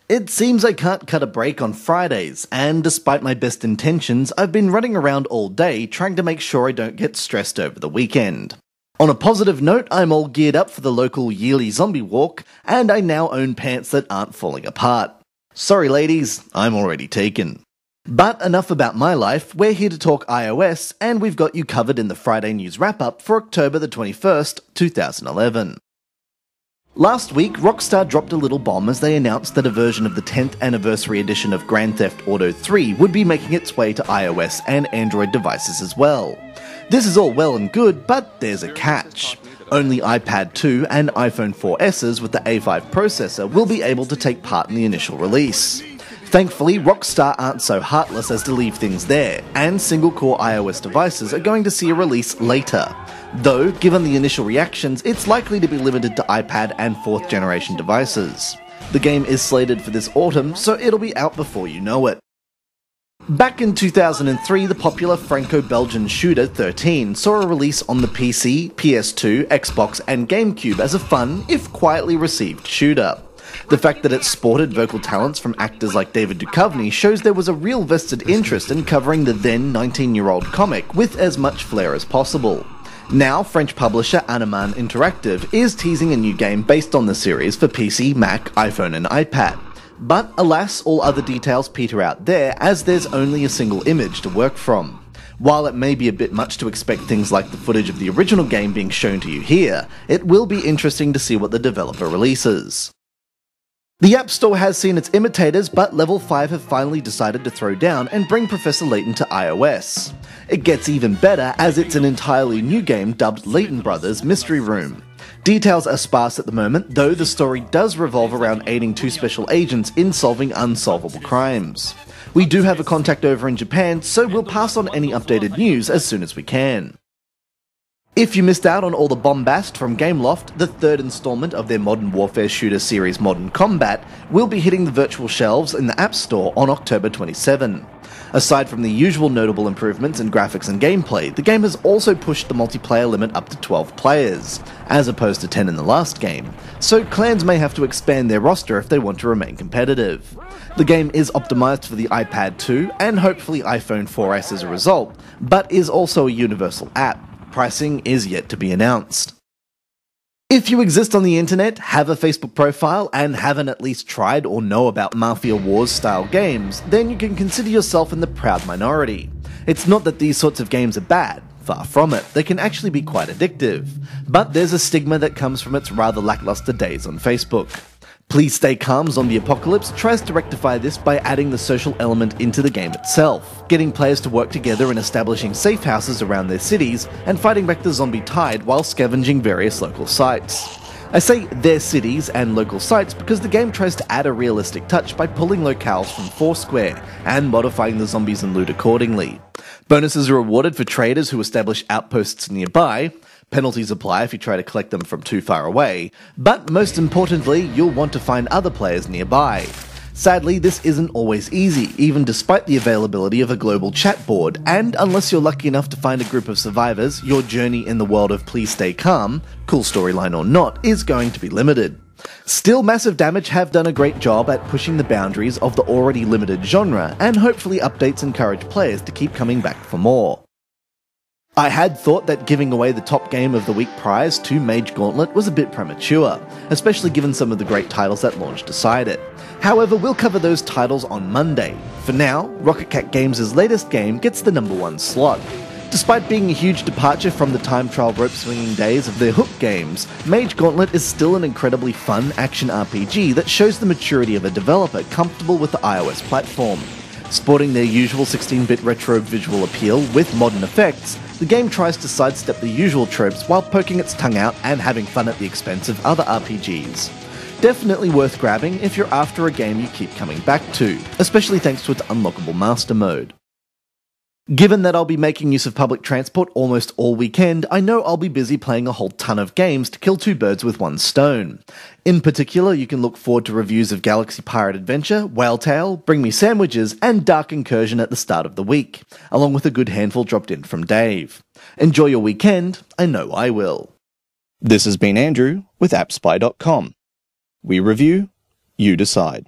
It seems I can't cut a break on Fridays, and despite my best intentions, I've been running around all day trying to make sure I don't get stressed over the weekend. On a positive note, I'm all geared up for the local yearly zombie walk, and I now own pants that aren't falling apart. Sorry ladies, I'm already taken. But enough about my life, we're here to talk iOS, and we've got you covered in the Friday News Wrap-Up for October the 21st, 2011. Last week, Rockstar dropped a little bomb as they announced that a version of the 10th anniversary edition of Grand Theft Auto 3 would be making its way to iOS and Android devices as well. This is all well and good, but there's a catch. Only iPad 2 and iPhone 4Ss with the A5 processor will be able to take part in the initial release. Thankfully, Rockstar aren't so heartless as to leave things there, and single-core iOS devices are going to see a release later. Though, given the initial reactions, it's likely to be limited to iPad and 4th generation devices. The game is slated for this autumn, so it'll be out before you know it. Back in 2003, the popular Franco-Belgian shooter 13 saw a release on the PC, PS2, Xbox, and GameCube as a fun, if quietly received shooter. The fact that it sported vocal talents from actors like David Duchovny shows there was a real vested interest in covering the then 19-year-old comic with as much flair as possible. Now, French publisher Animan Interactive is teasing a new game based on the series for PC, Mac, iPhone and iPad. But alas, all other details peter out there as there's only a single image to work from. While it may be a bit much to expect things like the footage of the original game being shown to you here, it will be interesting to see what the developer releases. The App Store has seen its imitators, but Level 5 have finally decided to throw down and bring Professor Layton to iOS. It gets even better as it's an entirely new game dubbed Layton Brothers Mystery Room. Details are sparse at the moment, though the story does revolve around aiding two special agents in solving unsolvable crimes. We do have a contact over in Japan, so we'll pass on any updated news as soon as we can. If you missed out on all the bombast from Gameloft, the third installment of their Modern Warfare shooter series Modern Combat will be hitting the virtual shelves in the App Store on October 27. Aside from the usual notable improvements in graphics and gameplay, the game has also pushed the multiplayer limit up to 12 players, as opposed to 10 in the last game, so clans may have to expand their roster if they want to remain competitive. The game is optimized for the iPad 2 and hopefully iPhone 4S as a result, but is also a universal app. Pricing is yet to be announced. If you exist on the internet, have a Facebook profile, and haven't at least tried or know about Mafia Wars style games, then you can consider yourself in the proud minority. It's not that these sorts of games are bad, far from it, they can actually be quite addictive, but there's a stigma that comes from its rather lackluster days on Facebook. Please Stay Calm Zombie Apocalypse tries to rectify this by adding the social element into the game itself, getting players to work together in establishing safe houses around their cities, and fighting back the zombie tide while scavenging various local sites. I say their cities and local sites because the game tries to add a realistic touch by pulling locales from Foursquare and modifying the zombies and loot accordingly. Bonuses are awarded for traders who establish outposts nearby. Penalties apply if you try to collect them from too far away, but most importantly, you'll want to find other players nearby. Sadly, this isn't always easy, even despite the availability of a global chat board, and unless you're lucky enough to find a group of survivors, your journey in the world of Please Stay Calm, cool storyline or not, is going to be limited. Still, Massive Damage have done a great job at pushing the boundaries of the already limited genre, and hopefully updates encourage players to keep coming back for more. I had thought that giving away the top game of the week prize to Mage Gauntlet was a bit premature, especially given some of the great titles that launched aside it. However, we'll cover those titles on Monday. For now, Rocket Cat Games' latest game gets the #1 slot. Despite being a huge departure from the time trial rope-swinging days of their Hook games, Mage Gauntlet is still an incredibly fun action RPG that shows the maturity of a developer comfortable with the iOS platform. Sporting their usual 16-bit retro visual appeal with modern effects, the game tries to sidestep the usual tropes while poking its tongue out and having fun at the expense of other RPGs. Definitely worth grabbing if you're after a game you keep coming back to, especially thanks to its unlockable master mode. Given that I'll be making use of public transport almost all weekend, I know I'll be busy playing a whole ton of games to kill two birds with one stone. In particular, you can look forward to reviews of Galaxy Pirate Adventure, Whale Tale, Bring Me Sandwiches, and Dark Incursion at the start of the week, along with a good handful dropped in from Dave. Enjoy your weekend, I know I will. This has been Andrew with AppSpy.com. We review, you decide.